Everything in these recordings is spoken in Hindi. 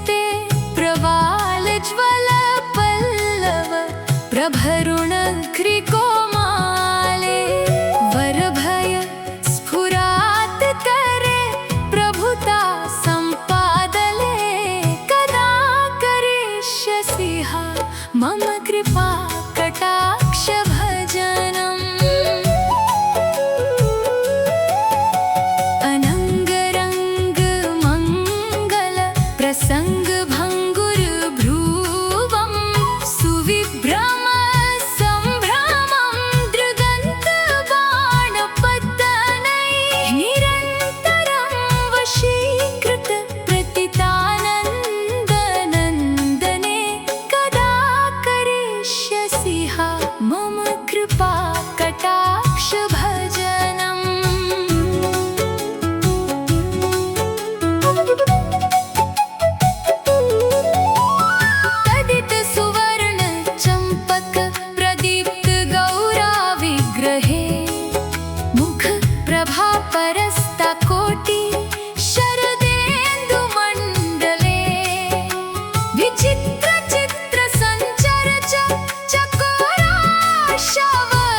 ते प्रवालज्वल पल्लव प्रभरुणग्रिकोमाले वरभय स्फुरात् करे प्रभुता सम्पादले कदा करिष्यसि हा मम कृपा कटाक्ष भजनम् अनङ्गरङ्ग मङ्गल प्रसङ्ग भङ्गुर्भ्रुवं सुविभ्रम सम्भ्रमं दृगन्तबाणपतनैः निरन्तरं वशीकृत प्रतितानन्दनन्दने कदा करिष्यसि हा मम कृपा कटाक्ष भजनम् तदित सुवर्ण चम्पक प्रदीप्त गौरा विग्रहे मुख प्रभा परस्ताकोटि शरदेन्दुमण्डले विचित्र चित्र संचर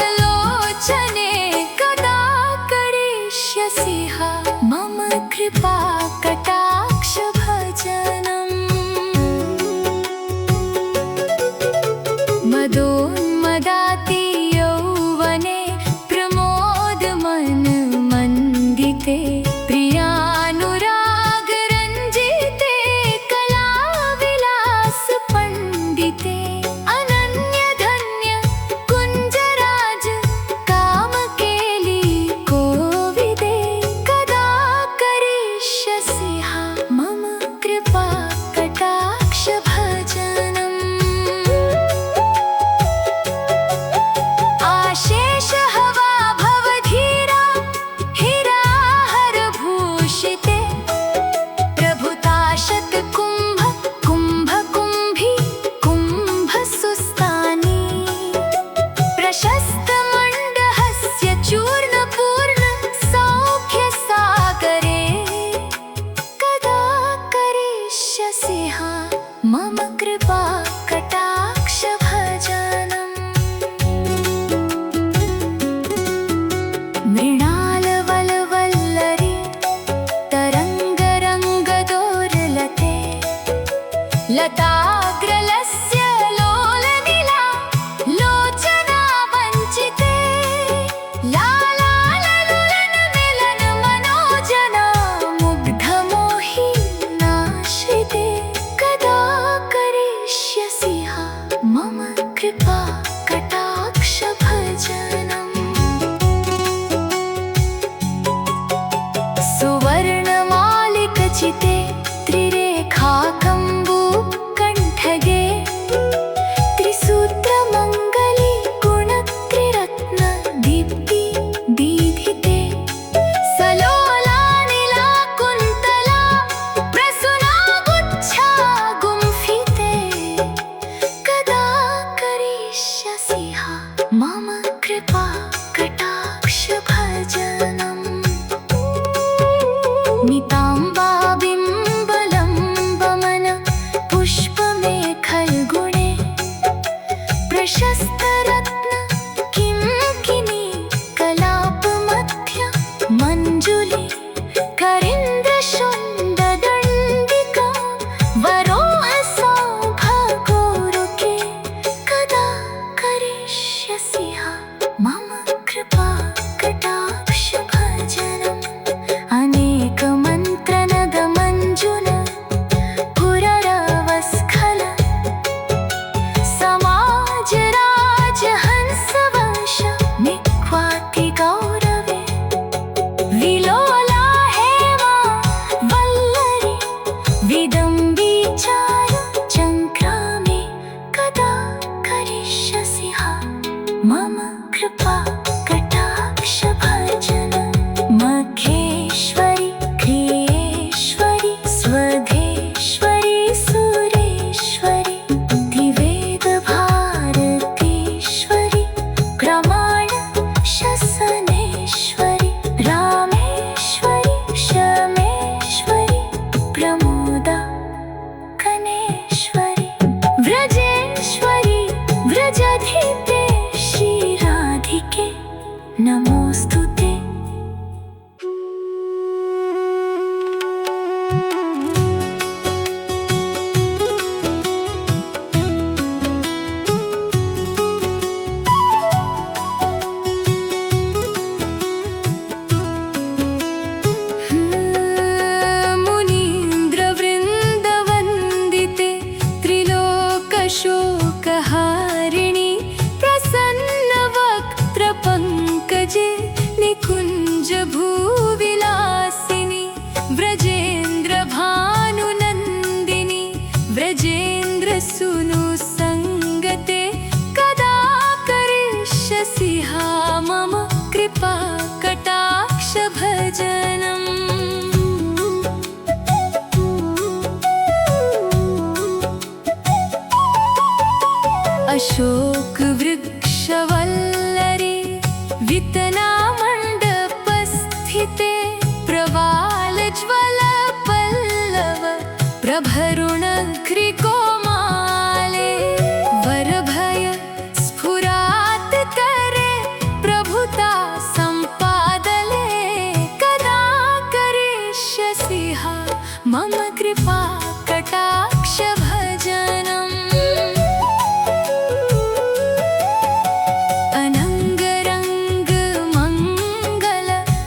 चकोराशवलोचने कदा करिष्यसि हा मम कृपा कटाक्ष भजनम् मदोन्मदाति यौवने प्रमोदमन मन्दिते प्रियानुरागरञ्जिते कलाविलास पण्डिते अनन्यधन्य कुञ्जराज कामकेली कोविदे कदा करिष्यसि हा मम कृपा कटाक्ष भजनम् आशेष हवा भवधीरा हिराहरभूषिते प्रभुता शतकुम्भ कुम्भी कुम्भसुस्तानि प्रशस्तमण्डहस्य चूर्णपूर्ण सौख्यसागरे कदा करिष्यसि हा मम कृपा कटाक्ष भजनम् मृणालवलवल्लरी तरङ्गरङ्गदोर्लते लताग्रलस्य लोलनीला लोचना वञ्चिते लालाललुलनमिलन मनोजना मुग्धमोहि नाश्रिते कदा करिष्यसि हा मम कृपा कटाक्ष भजनम् सुवर्णमालिकचिते त्रिरेखाकम्बुकण्ठगे त्रिसूत्रमङ्गली गुणत्रिरत्न दीप्ति दीधिते सलोलानिला कुन्तला प्रसूना गुच्छा गुम्फिते कदा करिष्यसि हा मम कृपा कटाक्ष भजनम् निताम्बाबिम्बलम्बमन पुष्पमेखलगुणे प्रशस्तरत्न किङ्किणी कलापमध्य मञ्जुली करीन्द्रशुण्डदण्डिका वरोहसौभगोरुके कदा करिष्यसि हा मम कृपा कटाक्ष भजनम् अनेकमन्त्रनदमञ्जुल पुररवस्खल समाजराजहंसवंश निक्वातिगौरवे विलोला हेमा वल्लरी विदम्बीचार चङ्क्रामे कदा करिष्यसि हा मम कृपा कटाक्ष भजनम् मखेश्वरि क्रियेश्वरि स्वधेश्वरि सुरेश्वरि दिवेदभारतीश्वरि प्रमाण शसनेश्वरि रामेश्वरि शमेश्वरि प्रमोदा व्रजेन्द्रसूनु संगते कदा करिष्यसि हा मम कृपा कटाक्ष भजनम्। अशोक वृक्षवल्लरी वितनामण्डपस्थिते प्रवालज्वल पल्लव प्रभरुणघ्रिकोमाले वरभय स्फुराततरे प्रभुता सम्पादले कदा करिष्यसि हा मम कृपा कटाक्ष भजनम्।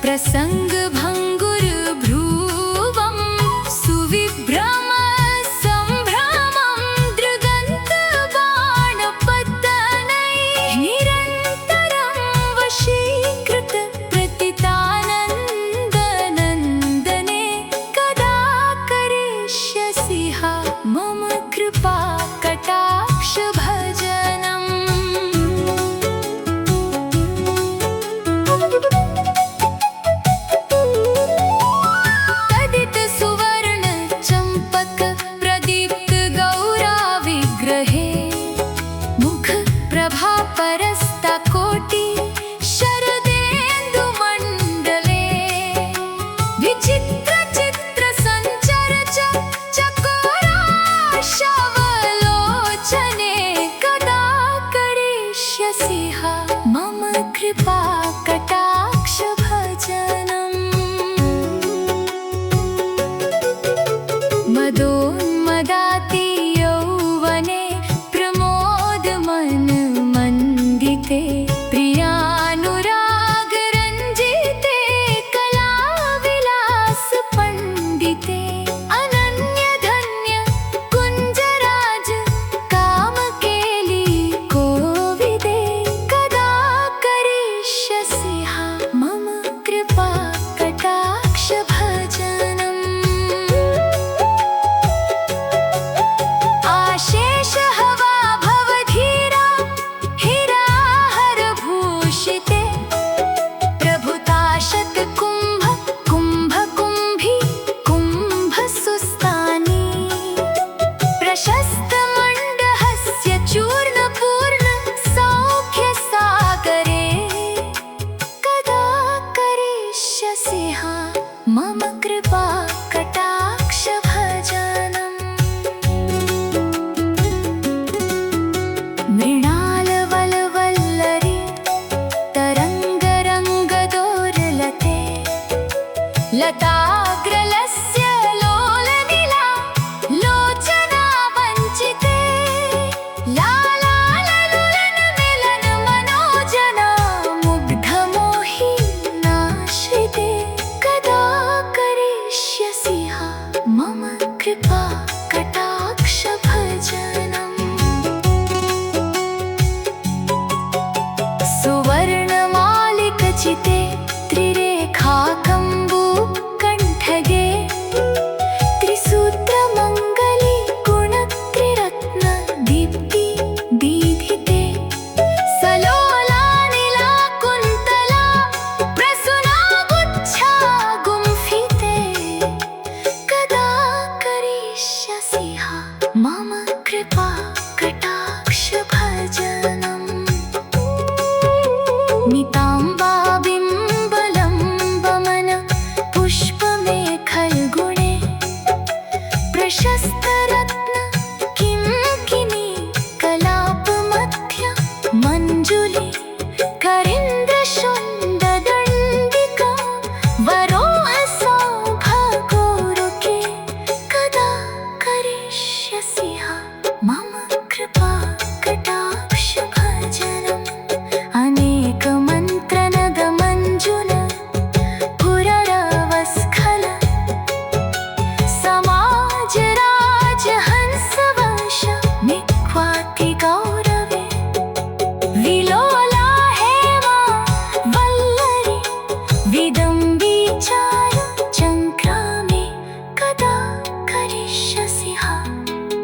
प्रसङ्गभङ्गुर्भ्रुवं सुविभ्रम सम्भ्रमं दृगन्तबाणपतनैः निरन्तरं वशीकृत प्रतितानन्दनन्दने कदा करिष्यसि हा मम कृपा कटाक्ष भजनम्। प्रभापरस्तकोटि शरदेन्दुमण्डले विचित्रचित्रसञ्चर चकोराशवलोचने कदा करिष्यसि हा मम कृपा कटाक्ष भजनम्। मदोन्मदाति यौवने प्रमोदमनमण्डिते प्रियानुरागरञ्जिते कलाविलासपण्डिते अनन्यधन्य कुञ्जराज कामकेली कोविदे कदा करिष्यसि हा मम कृपा कटाक्ष भजनम्। आशेष हवा भवधीरा हिराहरभूषिते प्रभुता शतकुम्भ कुम्भकुम्भी कुम्भसुस्तानि प्रशस्तमण्डहस्य चूर्णपूर्ण सौख्यसागरे कदा करिष्यसि हा मम कृपा कटाक्ष भजनम्। मृणालवलवल्लरी तरङ्गरङ्गदोर्लते लताग्रलस्य लोलनीला लोचना वञ्चिते लालाललुलनमिलन मनोजना मुग्धमोहि नाश्रिते कदा करिष्यसि हा मम कृपा कटाक्ष भजनम्। सुवर्णमालिकचिते त्रिरेखाकम्बुकण्ठगे त्रिसूत्रमङ्गली गुणत्रिरत्नदीप्ति दीधिते सलोलानिलाकुन्तला प्रसूना गुच्छा गुम्फिते कदा करिष्यसि हा मम कृपा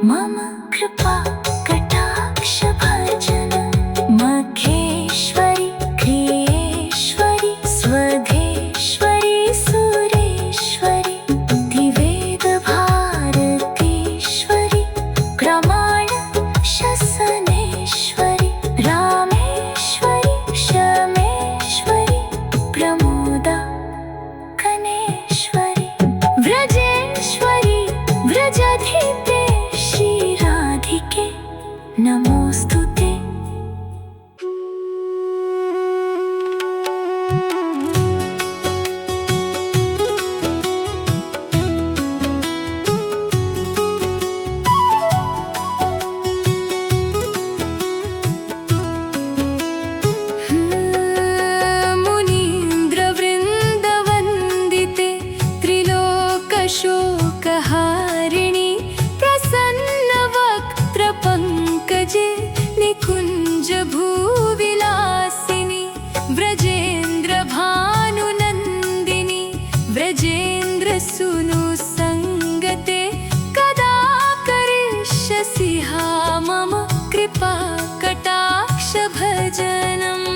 मम कृपा कटाक्ष भजन मखेश्वरि क्रियेश्वरि स्वधेश्वरि सुरेश्वरि दिवेद भारतीश्वरि प्रमाण शसनेश्वरि रामेश्वरि शमेश्वरि प्रमोदा कनेश्वरि व्रजेश्वरि व्रजाधिपे श्रीराधिके नमोस्तुते। मुनीन्द्रवृन्दवन्दिते त्रिलोकशोकहारिणि प्रसन्नवक्त्रपङ्कजे निकुञ्जभूविलासिनि व्रजेन्द्रभानुनन्दिनि व्रजेन्द्रसूनुसङ्गते कदा करिष्यसि हा मम कृपा कटाक्ष भजनम्।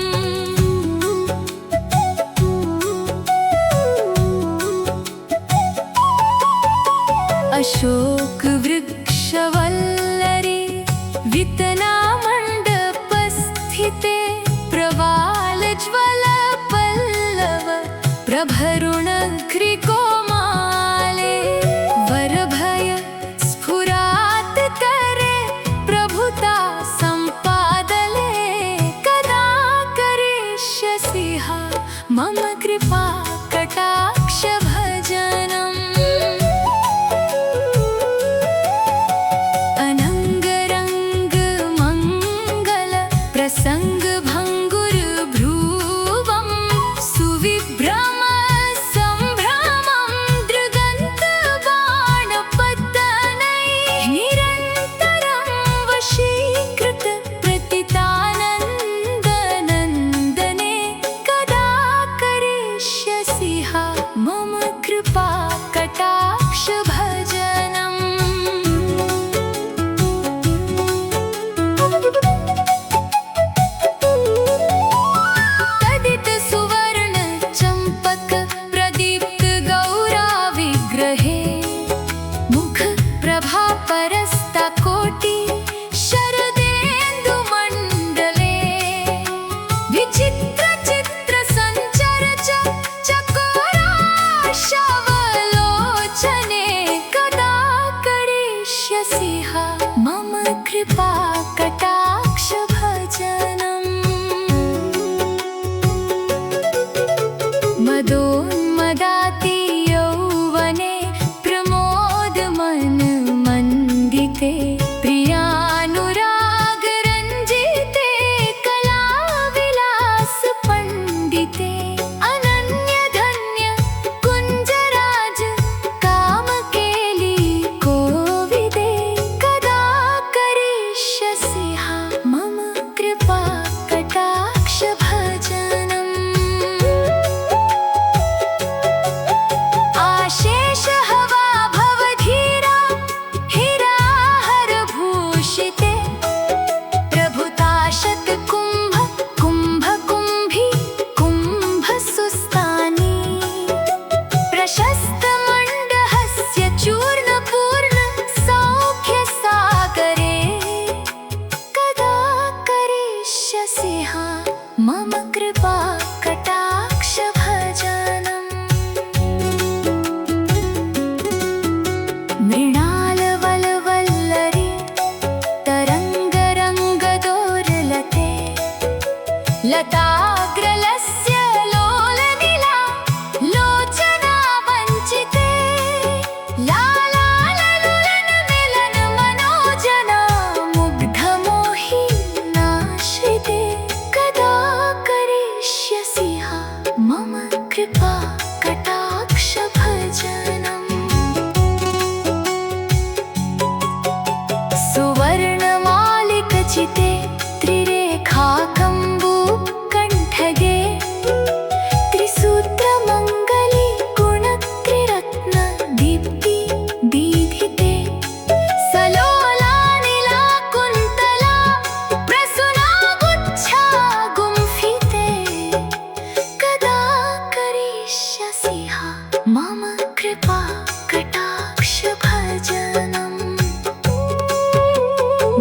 अशोकवृक्षवल्लरे वितनामण्डपस्थिते प्रवालज्वलपल्लव प्रभरुणघ्रिकोमाले वरभय स्फुराततरे प्रभुता सम्पादले कदा करिष्यसि हा मम कृपा कटाक्ष भजनम्। प्रसङ्गभङ्गुरभ्रूवं सुविभ्रमसम्भ्रमं दृगन्तबाणपतनैः निरन्तरं वशीकृत प्रतितानन्दनन्दने कदा करिष्यसि हा मम कृपा कटाक्ष भजनम्। प्रभापरस्ताकोटि शरदेन्दुमण्डले विचित्रचित्रसञ्चर चकोराशवलोचने कदा करिष्यसि हा मम कृपा कटाक्ष भजनम्। मदोन्मदाति यौवने प्रमोदमनमण्डिते प्रियानुरागरञ्जिते कलाविलासपण्डिते अनन्यधन्य कुञ्जराज कामकेली कोविदे कदा करिष्यसि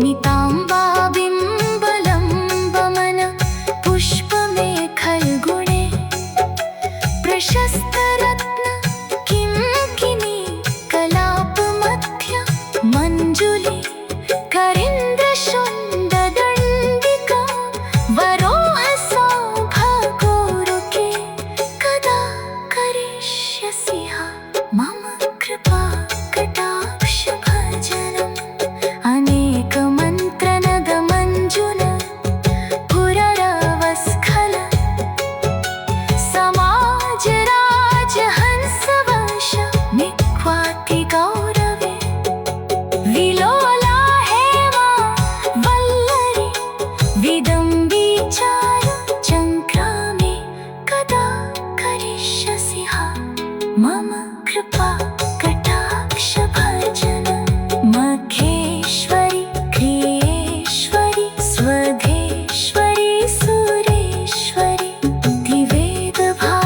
निताम्बाबिम्बलम्बमन पुष्पमेखल्गुणे प्रशस्तरत्न किङ्किणी कलापमध्य मञ्जुली करीन्द्रशुण्डदण्डिका वरोहसौभगोरुके कदा करिष्यसि मम कृपा कटाक्षभजनम् अनेकमन्त्रनदमञ्जुल पुररवस्खल समाजराजहंसवंश निक्वातिगौरवे विलोला हेमा वल्लरी विदम्बीचारु चङ्क्रामे कदा करिष्यसि मम कृपा कटाक्षभजनम् मखेश्वरि क्रियेश्वरि स्वधेश्वरि सुरेश्वरि दिवेदभारतीश्वरि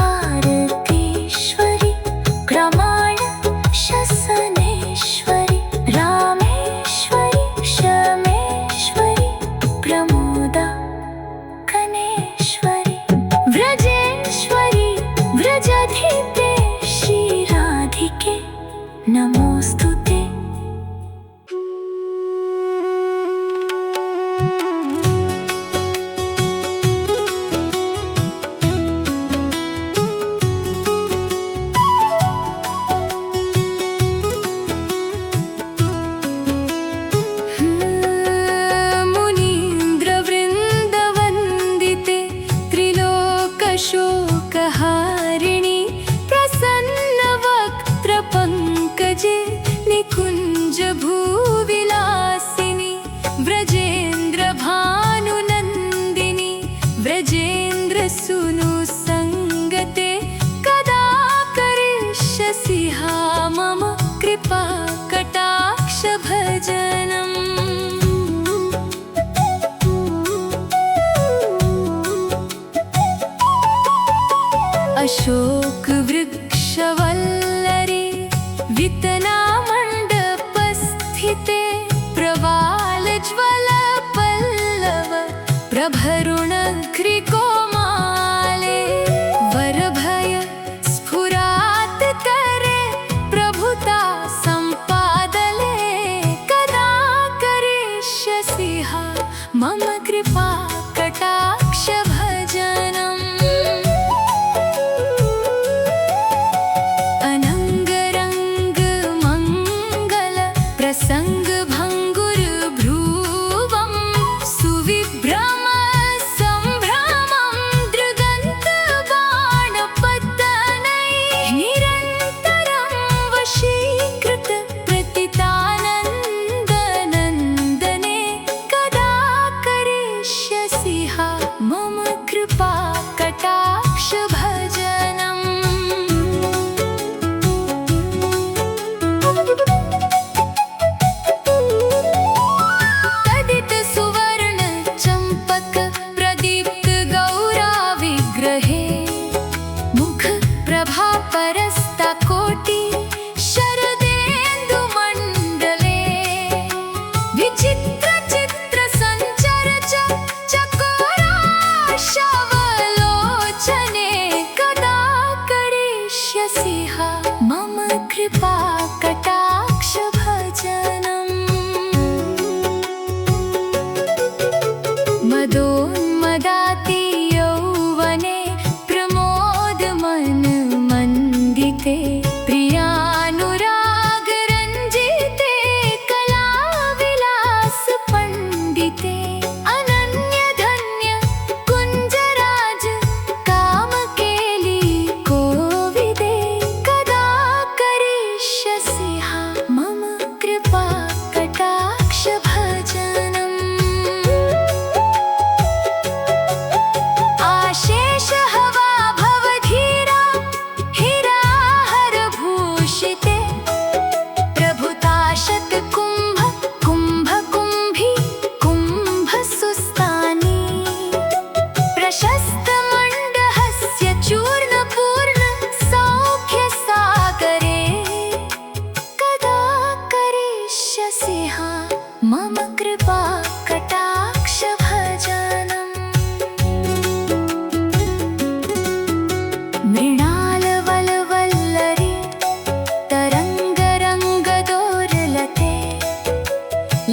प्रमाण शसनेश्वरि रामेश्वरि शमेश्वरि प्रमोदा कनेश्वरि व्रजेश्वरि व्रजधिपे श्रीराधिके नमोस्तुते। मुनीन्द्रवृन्दवन्दिते त्रिलोकशोकहारिणि प्रसन्नवक्त्रपङ्कजे निकुञ्जभूविलासिनि व्रजेन्द्रभानुनन्दिनि व्रजेन्द्रसूनुसङ्गते कदा करिष्यसि मम कृपा कटाक्षभजनम् अशोकवृक्षवल्लरी वितनामण्डपस्थिते प्रवालज्वलपल्लव प्रभरुणघ्रिकोमाले वरभय स्फुरात्करे प्रभुता सम्पादले कदा करिष्यसि मम कृपा कटाक्षभजनम् प्रसङ्गभङ्गुर्भ्रुवं सुविभ्रम सम्भ्रमं दृगन्तबाणपतनैः निरन्तरं वशीकृत प्रतितानन्दनन्दने कदा करिष्यसि मम कृपा कटाक्षभजनम् प्रभापरस्ताकोटि शरदेन्दुमण्डले विचित्रचित्रसञ्चर चकोराशवलोचने कदा करिष्यसि मम कृपा कटाक्षभजनम् मदोन्मदाति यौवने प्रमोदमनमण्डिते प्रियानुरागरञ्जिते कलाविलास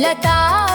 लता